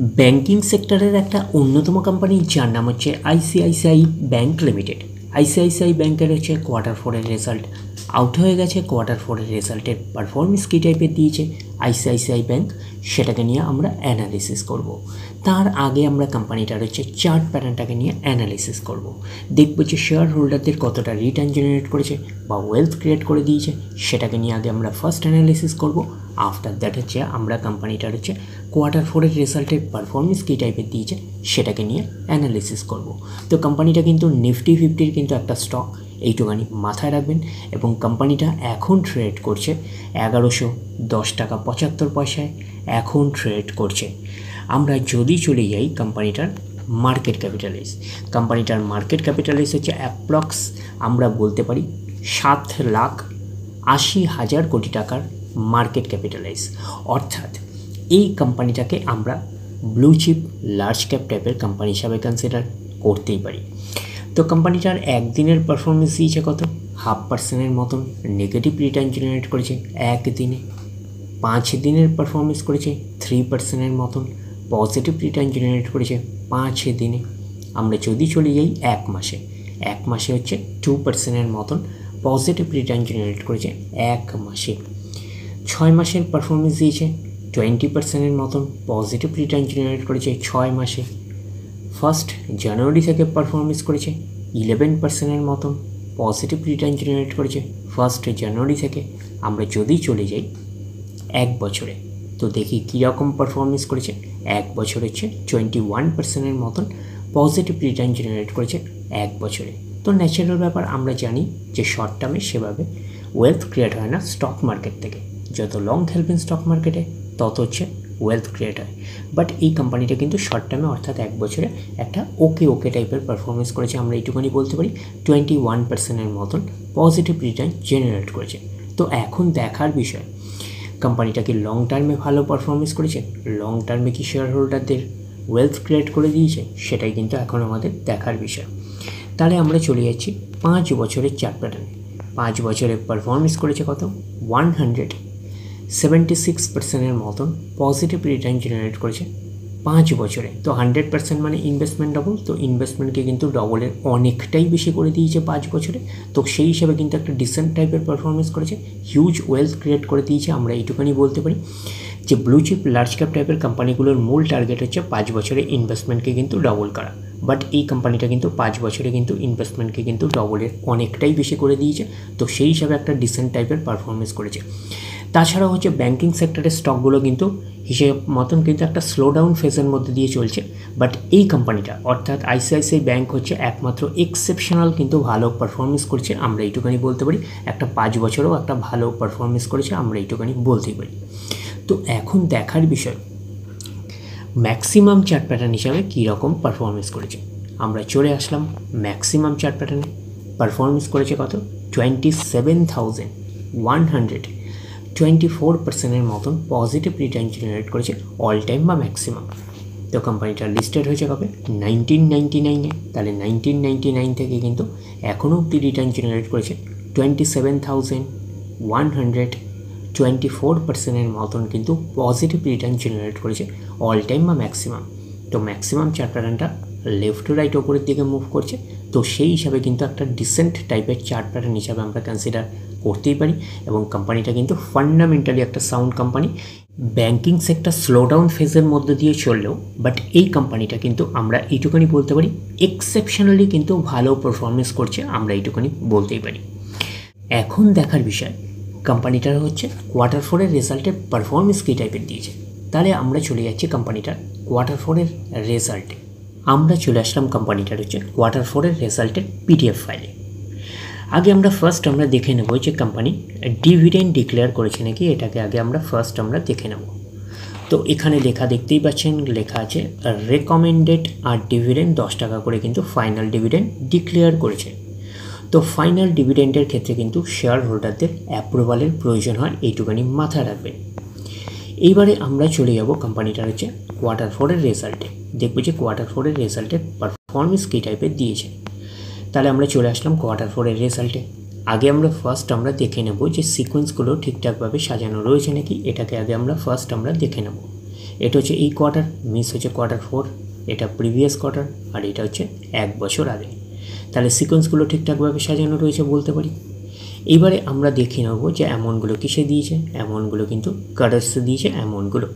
Banking সেক্টরের একটা অন্যতম কোম্পানি যার নাম হচ্ছে আইসিআইসিআই ব্যাংক লিমিটেড। আইসিআইসিআই ব্যাংকের হচ্ছে কোয়ার্টার 4-এর রেজাল্ট আউট হয়ে গেছে। কোয়ার্টার 4-এর রেজাল্টের পারফরমেন্স কী টাইপের দিয়েছে আইসিআইসিআই ব্যাংক, সেটাকে নিয়ে আমরা অ্যানালিসিস করব। তার আগে আমরা কোম্পানিটার হচ্ছে চার্ট প্যাটার্নটাকে নিয়ে অ্যানালিসিস করব। দেখব যে শেয়ার হোল্ডারদের কতটা রিটার্ন জেনারেট করেছে বা ওয়েলথ ক্রিয়েট করে দিয়েছে, সেটাকে নিয়ে আগে আমরা ফার্স্ট অ্যানালিসিস করব। আফটার দ্যাট হচ্ছে আমরা কোম্পানিটার হচ্ছে কোয়ার্টার 4-এর রেজাল্টের পারফরমেন্স কী টাইপের দিয়েছে সেটাকে নিয়ে অ্যানালিসিস করব। তো কোম্পানিটা কিন্তু নিফটি 50-র কিন্তু একটা স্টক, এইটুখানি মাথায় রাখবেন। এবং কোম্পানিটা এখন ট্রেড করছে 1110 টাকা 75 পয়সায় এখন ট্রেড করছে। আমরা যদি চলে যাই কোম্পানিটার মার্কেট ক্যাপিটালাইজ, কোম্পানিটার মার্কেট ক্যাপিটালাইজ হচ্ছে অ্যাপ্রক্স আমরা বলতে পারি 7,80,000 কোটি টাকার মার্কেট ক্যাপিটালাইজ। অর্থাৎ এই কোম্পানিটাকে আমরা ব্লু চিপ লার্জ ক্যাপ টাইপের কোম্পানি হিসাবে কনসিডার করতেই পারি। তো কোম্পানিটার একদিনের পারফরমেন্স দিয়েছে কত, 0.5% মতন নেগেটিভ রিটার্ন জেনারেট করেছে একদিনে। 5 দিনের পারফরমেন্স করেছে 3% মতন পজিটিভ রিটার্ন জেনারেট করেছে 5 দিনে। আমরা যদি চলে যাই এক মাসে হচ্ছে 2% মতন পজিটিভ রিটার্ন জেনারেট করেছে এক মাসে। 6 মাসের পারফরমেন্স দিয়েছে 20% মতন পজিটিভ রিটার্ন জেনারেট করেছে 6 মাসে। 1 জানুয়ারি থেকে পারফরমেন্স করেছে 11% মতন পজিটিভ রিটার্ন জেনারেট করেছে 1 জানুয়ারি থেকে। আমরা যদি চলে যাই এক বছরে, তো দেখি কীরকম পারফরমেন্স করেছে। এক বছর হচ্ছে 21% মতন পজিটিভ রিটার্ন জেনারেট করেছে এক বছরে। তো ন্যাচারাল ব্যাপার, আমরা জানি যে শর্ট টার্মে সেভাবে ওয়েলথ ক্রিয়েট হয় না স্টক মার্কেট থেকে। যত লং খেলবেন স্টক মার্কেটে তত হচ্ছে ওয়েলথ ক্রিয়েট হয়। বাট এই কোম্পানিটা কিন্তু শর্ট টার্মে অর্থাৎ এক বছরে একটা ওকে টাইপের পারফরমেন্স করেছে। আমরা এইটুখানি বলতে পারি 21%-এর মতন পজিটিভ রিটার্ন জেনারেট করেছে। তো এখন দেখার বিষয় কোম্পানিটা কি লং টার্মে ভালো পারফরমেন্স করেছে, লং টার্মে কি শেয়ার হোল্ডারদের ওয়েলথ ক্রিয়েট করে দিয়েছে, সেটাই কিন্তু এখন আমাদের দেখার বিষয়। তাহলে আমরা চলে যাচ্ছি 5 বছরের চার্ট প্যাটার্নে। 5 বছরে পারফরমেন্স করেছে কত, 176%-এর মতন পজিটিভ রিটার্ন জেনারেট করেছে 5 বছরে। তো 100% মানে ইনভেস্টমেন্ট ডবল, তো ইনভেস্টমেন্টকে কিন্তু ডবলের অনেকটাই বেশি করে দিয়েছে 5 বছরে। তো সেই হিসাবে কিন্তু একটা ডিসেন্ট টাইপের পারফরমেন্স করেছে, হিউজ ওয়েলথ ক্রিয়েট করে দিয়েছে। আমরা এইটুখানি বলতে পারি যে ব্লু চিপ লার্জ ক্যাপ টাইপের কোম্পানিগুলোর মূল টার্গেট হচ্ছে 5 বছরে ইনভেস্টমেন্টকে কিন্তু ডবল করা। বাট এই কোম্পানিটা কিন্তু 5 বছরে কিন্তু ইনভেস্টমেন্টকে কিন্তু ডবলের অনেকটাই বেশি করে দিয়েছে। তো সেই হিসাবে একটা ডিসেন্ট টাইপের পারফরমেন্স করেছে। তাছাড়াও হচ্ছে ব্যাংকিং সেক্টরের স্টকগুলো কিন্তু হিসেব মতন কিন্তু একটা স্লো ডাউন ফেজের মধ্যে দিয়ে চলছে। বাট এই কোম্পানিটা অর্থাৎ আইসিআইসিআই ব্যাংক হচ্ছে একমাত্র এক্সেপশনাল কিন্তু ভালো পারফরমেন্স করছে। আমরা এইটুখানি বলতে পারি একটা 5 বছরেও একটা ভালো পারফরমেন্স করেছে, আমরা এইটুখানি বলতেই পারি। তো এখন দেখার বিষয় ম্যাক্সিমাম চার্ট প্যাটার্ন হিসাবে কীরকম পারফরমেন্স করেছে। আমরা চলে আসলাম ম্যাক্সিমাম চার্ট প্যাটার্নে। পারফরমেন্স করেছে কত, 27,124%-এর মতন পজিটিভ রিটার্ন জেনারেট করেছে অল টাইম বা ম্যাক্সিমাম। তো কোম্পানিটা লিস্টেড হয়েছে কবে, 1999-এ। তাহলে 1999 থেকে কিন্তু এখনও অব্দি রিটার্ন জেনারেট করেছে 27,124%-এর মতন কিন্তু পজিটিভ রিটার্ন জেনারেট করেছে অল টাইম বা ম্যাক্সিমাম। তো ম্যাক্সিমাম চার্ট প্যাটার্নটা লেফট টু রাইট ওপরের দিকে মুভ করছে। তো সেই হিসাবে কিন্তু একটা ডিসেন্ট টাইপের চার্ট প্যাটার্ন হিসাবে আমরা কনসিডার করতেই পারি। এবং কোম্পানিটা কিন্তু ফান্ডামেন্টালি একটা sound company. Banking sector slowdown ফেজের মধ্যে দিয়ে চললেও বাট এই কোম্পানিটা কিন্তু আমরা এইটুখানি বলতে পারি এক্সেপশনালি কিন্তু ভালো পারফরমেন্স করছে, আমরা এইটুখানি বলতেই পারি। এখন দেখার বিষয় কোম্পানিটার হচ্ছে কোয়ার্টার 4-এর রেজাল্টের পারফরমেন্স কী টাইপের দিয়েছে। তাহলে আমরা চলে যাচ্ছি কোম্পানিটার কোয়ার্টার 4-এর রেজাল্টে। আমরা চলে আসলাম কোম্পানিটার হচ্ছে কোয়ার্টার 4-এর রেজাল্টের পিডিএফ ফাইলে। আগে আমরা ফার্স্ট দেখে নেব যে কোম্পানি ডিভিডেন্ড ডিক্লেয়ার করেছে নাকি, এটাকে আগে আমরা ফার্স্ট দেখে নেব। তো এখানে লেখা দেখতেই পাচ্ছেন, লেখা আছে রেকমেন্ডেড আর ডিভিডেন্ড 10 টাকা করে কিন্তু ফাইনাল ডিভিডেন্ড ডিক্লেয়ার করেছে। তো ফাইনাল ডিভিডেন্ডের ক্ষেত্রে কিন্তু শেয়ার হোল্ডারদের অ্যাপ্রুভালের প্রয়োজন হয়, এইটুখানি মাথায় রাখবেন। এইবারে আমরা চলে যাব কোম্পানিটার হচ্ছে কোয়ার্টার 4-এর রেজাল্টে। দেখব যে কোয়ার্টার 4-এর রেজাল্টের পারফরমেন্স কী টাইপের দিয়েছে। তাহলে আমরা চলে আসলাম কোয়ার্টার 4-এর রেজাল্টে। আগে আমরা ফার্স্ট দেখে নেব যে সিকোয়েন্সগুলো ঠিকঠাকভাবে সাজানো রয়েছে নাকি, এটাকে আগে আমরা ফার্স্ট দেখে নেব। এটা হচ্ছে এই কোয়ার্টার, মিস হচ্ছে Q4, এটা প্রিভিয়াস কোয়ার্টার, আর এটা হচ্ছে 1 বছর আগে। তাহলে সিকোয়েন্সগুলো ঠিকঠাকভাবে সাজানো রয়েছে বলতে পারি। এবারে আমরা দেখে নেব যে অ্যামাউন্টগুলো কিসে দিয়েছে। অ্যামাউন্টগুলো কিন্তু কারেন্সি দিয়েছে অ্যামাউন্টগুলো।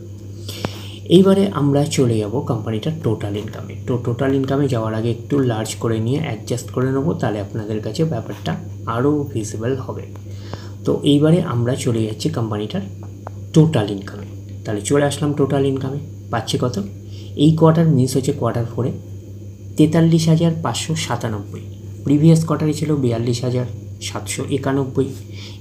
এইবারে আমরা চলে যাব কোম্পানিটার টোটাল ইনকামে। তো টোটাল ইনকামে যাওয়ার আগে একটু লার্জ করে নিয়ে অ্যাডজাস্ট করে নেব, তাহলে আপনাদের কাছে ব্যাপারটা আরও ভিজিবল হবে। তো এইবারে আমরা চলে যাচ্ছি কোম্পানিটার টোটাল ইনকামে। তাহলে চলে আসলাম টোটাল ইনকামে। পাচ্ছি কত? এই কোয়ার্টার মিস হচ্ছে Q4 43,597, প্রিভিয়াস কোয়ার্টারে ছিল 42,791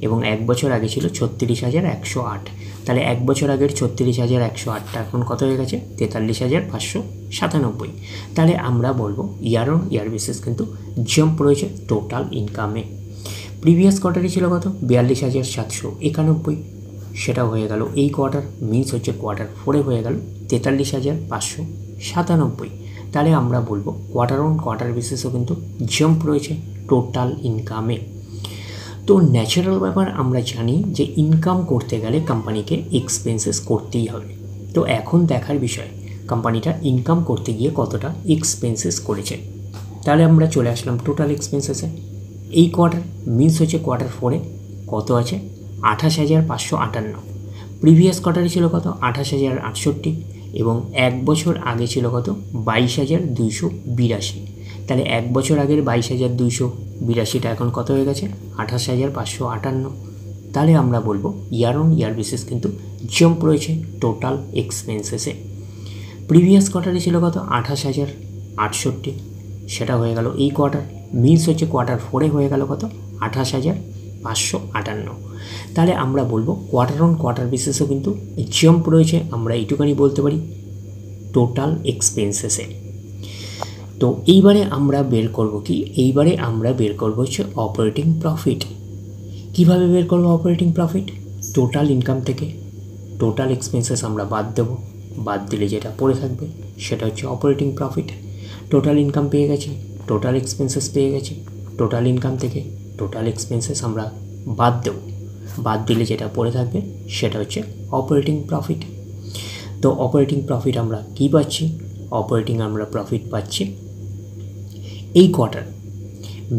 এবং 1 বছর আগে ছিল 36,108। তাহলে 1 বছর আগের 36,108টা এখন কত হয়ে গেছে? 43,597। তাহলে আমরা বলবো ইয়ার অন ইয়ার বেসিস কিন্তু জাম্প রয়েছে টোটাল ইনকামে। প্রিভিয়াস কোয়ার্টারে ছিল কত? 42,791, সেটা হয়ে গেল এই কোয়ার্টার মিন্স হচ্ছে Q4 হয়ে গেল 43,597। তাহলে আমরা বলবো কোয়ার্টার অন কোয়ার্টার বেসিসও কিন্তু জাম্প রয়েছে টোটাল ইনকামে। তো ন্যাচারাল ব্যাপার, আমরা জানি যে ইনকাম করতে গেলে কোম্পানিকে এক্সপেন্সেস করতেই হবে। তো এখন দেখার বিষয় কোম্পানিটা ইনকাম করতে গিয়ে কতটা এক্সপেন্সেস করেছে। তাহলে আমরা চলে আসলাম টোটাল এক্সপেন্সেসে। এই কোয়ার্টার মিন্স হচ্ছে Q4 কত আছে? 28,558। প্রিভিয়াস কোয়ার্টারে ছিল কত? 28,068 এবং 1 বছর আগে ছিল কত? 22,282। তাহলে 1 বছর আগের 22,282টা এখন কত হয়ে গেছে? 28,558। তাহলে আমরা বলবো ইয়ার অন ইয়ার বেসিস কিন্তু জাম্প রয়েছে টোটাল এক্সপেন্সেসে। প্রিভিয়াস কোয়ার্টারে ছিল কত? 28,068, সেটা হয়ে গেল এই কোয়ার্টার মিন্স হচ্ছে Q4 হয়ে গেল কত? 28,558। তাহলে আমরা বলবো কোয়ার্টার অন কোয়ার্টার বেসিসও কিন্তু জাম্প রয়েছে, আমরা এইটুখানি বলতে পারি টোটাল এক্সপেন্সেসে। তো এইবারে আমরা বের করব কি? এইবারে আমরা বের করব হচ্ছে অপারেটিং প্রফিট। কিভাবে বের করব অপারেটিং প্রফিট? টোটাল ইনকাম থেকে টোটাল এক্সপেন্সেস আমরা বাদ দেব, বাদ দিলে যেটা পড়ে থাকবে সেটা হচ্ছে অপারেটিং প্রফিট। টোটাল ইনকাম পেয়ে গেছি, টোটাল এক্সপেন্সেস পেয়ে গেছি, টোটাল ইনকাম থেকে টোটাল এক্সপেন্সেস আমরা বাদ দেব, বাদ দিলে যেটা পড়ে থাকবে সেটা হচ্ছে অপারেটিং প্রফিট। তো অপারেটিং প্রফিট আমরা কি পাচ্ছি? অপারেটিং আমরা প্রফিট পাচ্ছি এই কোয়ার্টার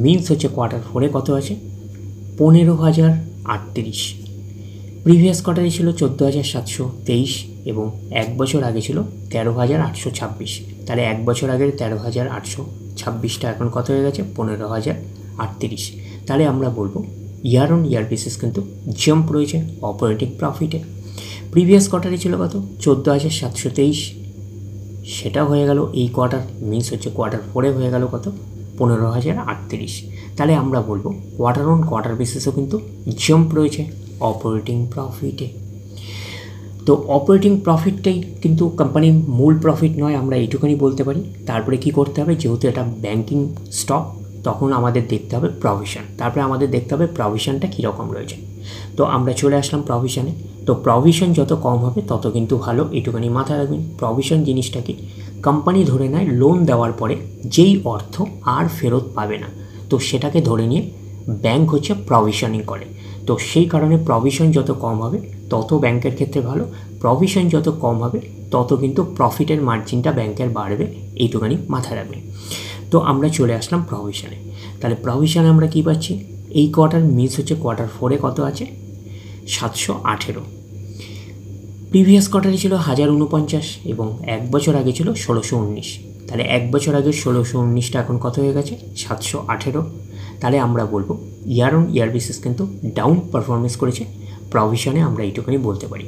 মিন্স হচ্ছে Q4 কত আছে? 15,038। প্রিভিয়াস কোয়ার্টারে ছিল 14,723 এবং 1 বছর আগে ছিল 13,826। তাহলে 1 বছর আগের 13,826টা এখন কত হয়ে গেছে? 15,038। তাহলে আমরা বলবো ইয়ার অন ইয়ার বেসিস কিন্তু জাম্প রয়েছে অপারেটিং প্রফিটে। প্রিভিয়াস কোয়ার্টারে ছিল কত? 14,723, সেটা হয়ে গেল এই কোয়ার্টার মিন্স হচ্ছে Q4 হয়ে গেল কত? 15,038। তাহলে আমরা বলবো কোয়ার্টার অন কোয়ার্টার বেসিসও কিন্তু জাম্প রয়েছে অপারেটিং প্রফিটে। তো অপারেটিং প্রফিটটাই কিন্তু কোম্পানির মূল প্রফিট নয়, আমরা এইটুখানি বলতে পারি। তারপরে কি করতে হবে? যেহেতু এটা ব্যাংকিং স্টক, তখন আমাদের দেখতে হবে প্রভিশন, তারপরে আমাদের দেখতে হবে প্রভিশনটা কীরকম রয়েছে। তো আমরা চলে আসলাম প্রভিশনে। তো প্রভিশন যত কম হবে তত কিন্তু ভালো, এইটুখানি মাথায় রাখবেন। প্রভিশন জিনিসটা কি? কোম্পানি ধরে নেয় লোন দেওয়ার পরে যেই অর্থ আর ফেরত পাবে না, তো সেটাকে ধরে নিয়ে ব্যাংক হচ্ছে প্রভিশনিং করে। তো সেই কারণে প্রভিশন যত কম হবে তত ব্যাংকের ক্ষেত্রে ভালো, প্রভিশন যত কম হবে তত কিন্তু প্রফিটের মার্জিনটা ব্যাংকের বাড়বে, এইটুখানি মাথায় রাখবেন। তো আমরা চলে আসলাম প্রভিশনে। তাহলে প্রভিশনে আমরা কি পাচ্ছি? এই কোয়ার্টার মিস হচ্ছে Q4 কত আছে? 718। প্রিভিয়াস কোয়ার্টারে ছিল 1049 এবং 1 বছর আগে ছিল 1619। তাহলে 1 বছর আগে 1619টা এখন কত হয়ে গেছে? 718। তাহলে আমরা বলবো ইয়ার অন ইয়ার বেসিস কিন্তু ডাউন পারফরমেন্স করেছে প্রভিশনে, আমরা এইটুখানি বলতে পারি।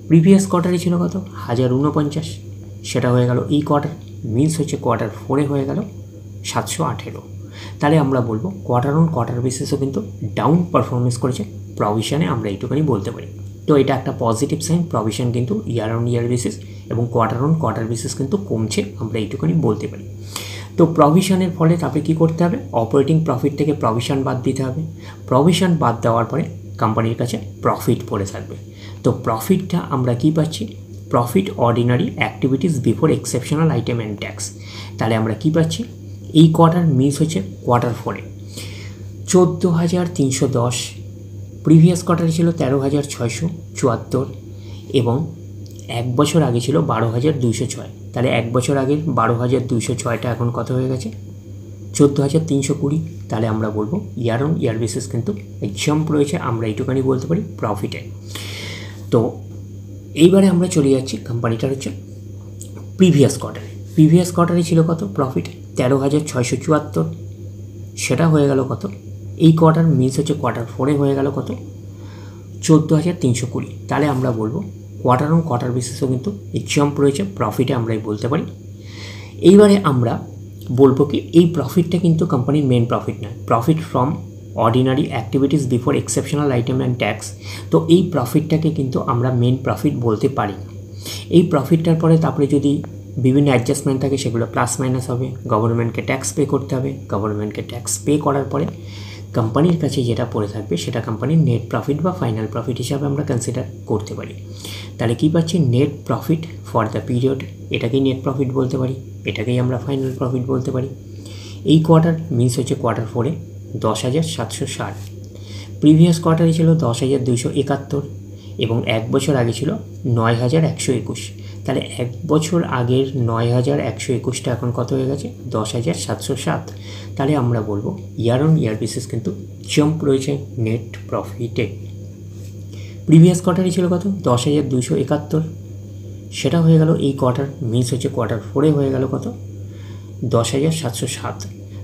প্রিভিয়াস কোয়ার্টারে ছিল কত? 1049, সেটা হয়ে গেল এই কোয়ার্টার মিন্স হচ্ছে Q4 হয়ে গেল 718। তাহলে আমরা বলবো কোয়ার্টার অন কোয়ার্টার বেসিসও কিন্তু ডাউন পারফরমেন্স করেছে প্রভিশনে, আমরা এইটুখানি বলতে পারি। তো এটা একটা পজিটিভ সাইন, প্রভিশন কিন্তু ইয়ার অন ইয়ার বেসিস এবং কোয়ার্টার অন কোয়ার্টার বেসিস কিন্তু কমছে, আমরা এইটুখানি বলতে পারি। তো প্রভিশনের ফলে তারপরে কী করতে হবে? অপারেটিং প্রফিট থেকে প্রভিশন বাদ দিতে হবে। প্রভিশন বাদ দেওয়ার পরে কোম্পানির কাছে প্রফিট পড়ে থাকবে। তো প্রফিটটা আমরা কি পাচ্ছি? Profit ordinary activities before exceptional item and tax. তাহলে আমরা কি পাচ্ছি? এই কোয়ার্টার মিস হচ্ছে Q4 14,310, প্রিভিয়াস কোয়ার্টারে ছিল 13,674 এবং এক বছর আগে ছিল 12,206, তাহলে এক বছর আগের 12,206টা এখন কত হয়ে গেছে? 14,320। তাহলে আমরা বলবো ইয়ার অন ইয়ার বেসিস কিন্তু জাম্প রয়েছে, আমরা এইটুখানি বলতে পারি প্রফিটে। তো এইবারে আমরা চলে যাচ্ছি কোম্পানিটার হচ্ছে প্রিভিয়াস কোয়ার্টারে। প্রিভিয়াস কোয়ার্টারে ছিল কত প্রফিট? 13,674, সেটা হয়ে গেল কত? এই কোয়ার্টার মিনস হচ্ছে কোয়ার্টার 4-এ হয়ে গেল কত? 14,320। তাহলে আমরা বলবো কোয়ার্টার অন কোয়ার্টার বেসিসও কিন্তু এই জাম্প রয়েছে, প্রফিটে আমরাই বলতে পারি। এইবারে আমরা বলবো কি এই প্রফিটটা কিন্তু কোম্পানির মেন প্রফিট নয়, profit from ordinary activities before exceptional item and tax. তো এই প্রফিটটাকে কিন্তু আমরা মেন প্রফিট বলতে পারি না। এই প্রফিটটার পরে তারপরে যদি বিভিন্ন অ্যাডজাস্টমেন্ট থাকে সেগুলো প্লাস মাইনাস হবে, গভর্নমেন্টকে ট্যাক্স পে করতে হবে, গভর্নমেন্টকে ট্যাক্স পে করার পরে কোম্পানির কাছে যেটা পড়ে থাকবে সেটা কোম্পানির নেট প্রফিট বা ফাইনাল প্রফিট হিসাবে আমরা কনসিডার করতে পারি। তাহলে কী পাচ্ছি? Net profit for the period, এটাকেই নেট প্রফিট বলতে পারি, এটাকেই আমরা ফাইনাল প্রফিট বলতে পারি। এই কোয়ার্টার মিনস হচ্ছে কোয়ার্টার 4-এ 10,760, প্রিভিয়াস কোয়ার্টারে ছিল 10,271 এবং এক বছর আগে ছিল 9,121। তাহলে এক বছর আগের 9,121টা এখন কত হয়ে গেছে? 10,707। তাহলে আমরা বলবো ইয়ার অন ইয়ার বেসিস কিন্তু জাম্প রয়েছে নেট প্রফিটে। প্রিভিয়াস কোয়ার্টারে ছিল কত? 10,271, সেটা হয়ে গেল এই কোয়ার্টার মিনস হচ্ছে কোয়ার্টার 4-এ হয়ে গেল কত? 10,707।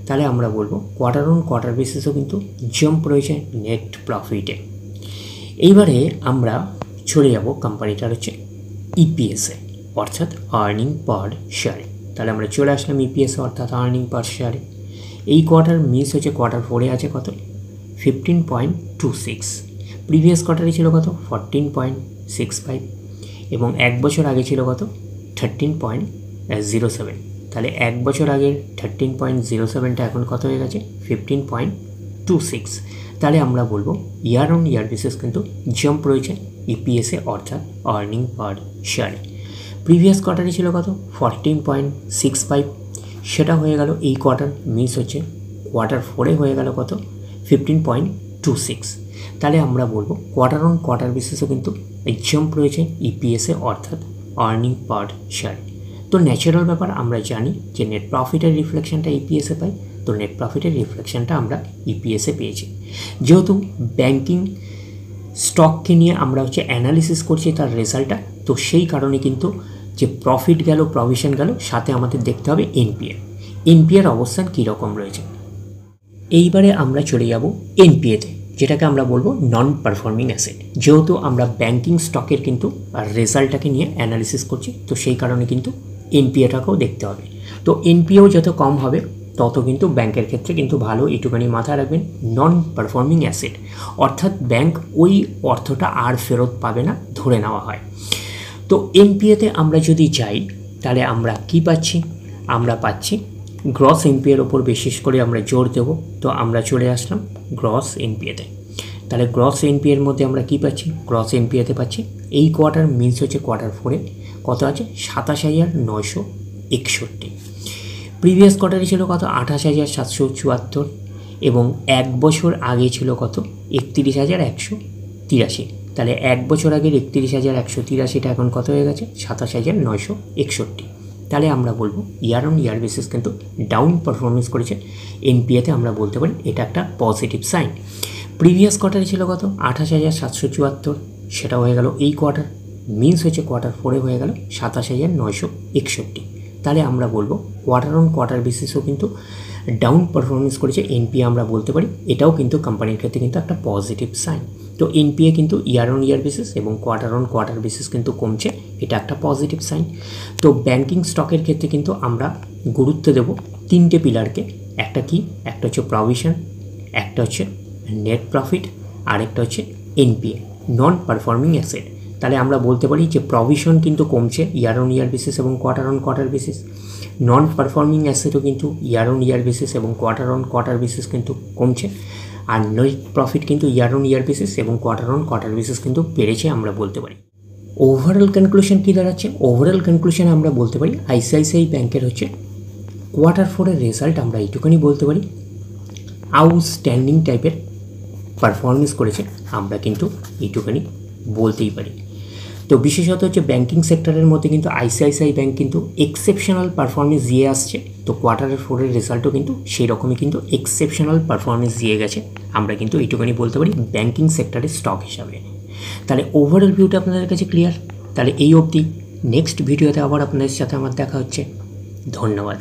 তাহলে আমরা বলবো কোয়ার্টার অন কোয়ার্টার বেসিসও কিন্তু জাম্প রয়েছে নেট প্রফিটে। এইবারে আমরা চলে যাব কোম্পানিটার হচ্ছে ইপিএসে, অর্থাৎ আর্নিং পার শেয়ারে। তাহলে আমরা চলে আসলাম ইপিএসে অর্থাৎ আর্নিং পার শেয়ারে। এই কোয়ার্টার মিস হচ্ছে কোয়ার্টার 4-এ আছে কত? 15.26, প্রিভিয়াস কোয়ার্টারে ছিল কত? 14.65 এবং এক বছর আগে ছিল কত? 13.07। তাহলে এক বছর আগের 13.07টা এখন কত হয়ে গেছে? 15.26। তাহলে আমরা বলবো ইয়ার অন ইয়ার বেসিস কিন্তু জাম্প রয়েছে ইপিএসে অর্থাৎ আর্নিং পার শেয়ারে। প্রিভিয়াস কোয়ার্টারে ছিল কত? 14.65, সেটা হয়ে গেল এই কোয়ার্টার মিস হচ্ছে কোয়ার্টার 4-এ হয়ে গেল কত? 15.26। তাহলে আমরা বলবো কোয়ার্টার অন কোয়ার্টার বেসিসও কিন্তু জাম্প রয়েছে ইপিএসে অর্থাৎ আর্নিং পার শেয়ারে। তো ন্যাচারাল ব্যাপার, আমরা জানি যে নেট প্রফিটের রিফ্লেকশনটা ইপিএসে পাই, তো নেট প্রফিটের রিফ্লেকশনটা আমরা ইপিএসে পেয়েছি। যেহেতু ব্যাংকিং স্টককে নিয়ে আমরা হচ্ছে অ্যানালিসিস করছি তার রেজাল্টটা, তো সেই কারণে কিন্তু যে প্রফিট গেল প্রভিশন গেল সাথে আমাদের দেখতে হবে এনপিএর অবস্থান কীরকম রয়েছে। এইবারে আমরা চলে যাব এনপিএতে, যেটাকে আমরা বলবো নন পারফর্মিং অ্যাসেট। যেহেতু আমরা ব্যাংকিং স্টকের কিন্তু রেজাল্টটাকে নিয়ে অ্যানালিসিস করছি, তো সেই কারণে কিন্তু এনপিএটাকেও দেখতে হবে। তো এনপিএও যত কম হবে তত কিন্তু ব্যাংকের ক্ষেত্রে কিন্তু ভালো, একটুখানি মাথায় রাখবেন নন পারফর্মিং অ্যাসেট অর্থাৎ ব্যাংক ওই অর্থটা আর ফেরত পাবে না ধরে নেওয়া হয়। তো এনপিএতে আমরা যদি যাই তাহলে আমরা কি পাচ্ছি? আমরা পাচ্ছি গ্রস এনপিএর ওপর বিশেষ করে আমরা জোর দেব। তো আমরা চলে আসলাম গ্রস এনপিএতে। তাহলে গ্রস এনপিএর মধ্যে আমরা কি পাচ্ছি? গ্রস এনপিএতে পাচ্ছি এই কোয়ার্টার মিনস হচ্ছে কোয়ার্টার 4-এ কত আছে? 27,961, প্রিভিয়াস কোয়ার্টারে ছিল কত? 28,774 এবং এক বছর আগে ছিল কত? 31,183। তাহলে এক বছর আগের 31,183টা এখন কত হয়ে গেছে? 27,961। তাহলে আমরা বলবো ইয়ার অন ইয়ার বেসিস কিন্তু ডাউন পারফরমেন্স করেছে এনপিএতে, আমরা বলতে পারি এটা একটা পজিটিভ সাইন। প্রিভিয়াস কোয়ার্টারে ছিল কত? 28,774, সেটা হয়ে গেল এই কোয়ার্টার মিনস হচ্ছে কোয়ার্টার 4-এ হয়ে গেল 27,961। তাহলে আমরা বলবো কোয়ার্টার অন কোয়ার্টার বেসিসও কিন্তু ডাউন পারফরমেন্স করেছে এনপিএ, আমরা বলতে পারি এটাও কিন্তু কোম্পানির ক্ষেত্রে কিন্তু একটা পজিটিভ সাইন। তো এনপিএ কিন্তু ইয়ার অন ইয়ার বেসিস এবং কোয়ার্টার অন কোয়ার্টার বেসিস কিন্তু কমছে, এটা একটা পজিটিভ সাইন। তো ব্যাংকিং স্টকের ক্ষেত্রে কিন্তু আমরা গুরুত্ব দেব তিনটে পিলারকে, একটা কি? একটা হচ্ছে প্রভিশন, একটা হচ্ছে নেট প্রফিট, আর একটা হচ্ছে এনপিএ নন পারফর্মিং অ্যাসেট। তাহলে আমরা বলতে পারি যে প্রভিশন কিন্তু কমছে ইয়ার অন ইয়ার বেসিস এবং quarter on quarter basis, non performing অ্যাসেটও কিন্তু ইয়ার অন ইয়ার বেসিস এবং কোয়ার্টার অন কোয়ার্টার বেসিস কিন্তু কমছে, আর নেট প্রফিট কিন্তু ইয়ার অন ইয়ার বেসিস এবং কোয়ার্টার অন কোয়ার্টার বেসিস কিন্তু বেড়েছে, আমরা বলতে পারি। ওভারঅল কনক্লুশন কী দাঁড়াচ্ছে? ওভারঅল কনক্লুশনে আমরা বলতে পারি আইসিআইসিআই ব্যাংকের হচ্ছে কোয়ার্টার 4-এর রেজাল্ট আমরা এইটুকুনি বলতে পারি আউটস্ট্যান্ডিং টাইপের পারফরমেন্স করেছে, আমরা কিন্তু এইটুকুনি বলতেই পারি। তো বিশেষত হচ্ছে ব্যাঙ্কিং সেক্টরের মধ্যে কিন্তু আইসিআইসিআই ব্যাঙ্ক কিন্তু এক্সেপশনাল পারফরমেন্স দিয়ে আসছে। তো কোয়ার্টারের 4-এর রেজাল্টও কিন্তু সেই রকমই কিন্তু এক্সেপশনাল পারফরমেন্স দিয়ে গেছে, আমরা কিন্তু এইটুকুনি বলতে পারি ব্যাঙ্কিং সেক্টরের স্টক হিসাবে। তাহলে ওভারঅল ভিউটা আপনাদের কাছে ক্লিয়ার। তাহলে এই অবধি, নেক্সট ভিডিওতে আবার আপনাদের সাথে আমার দেখা হচ্ছে। ধন্যবাদ।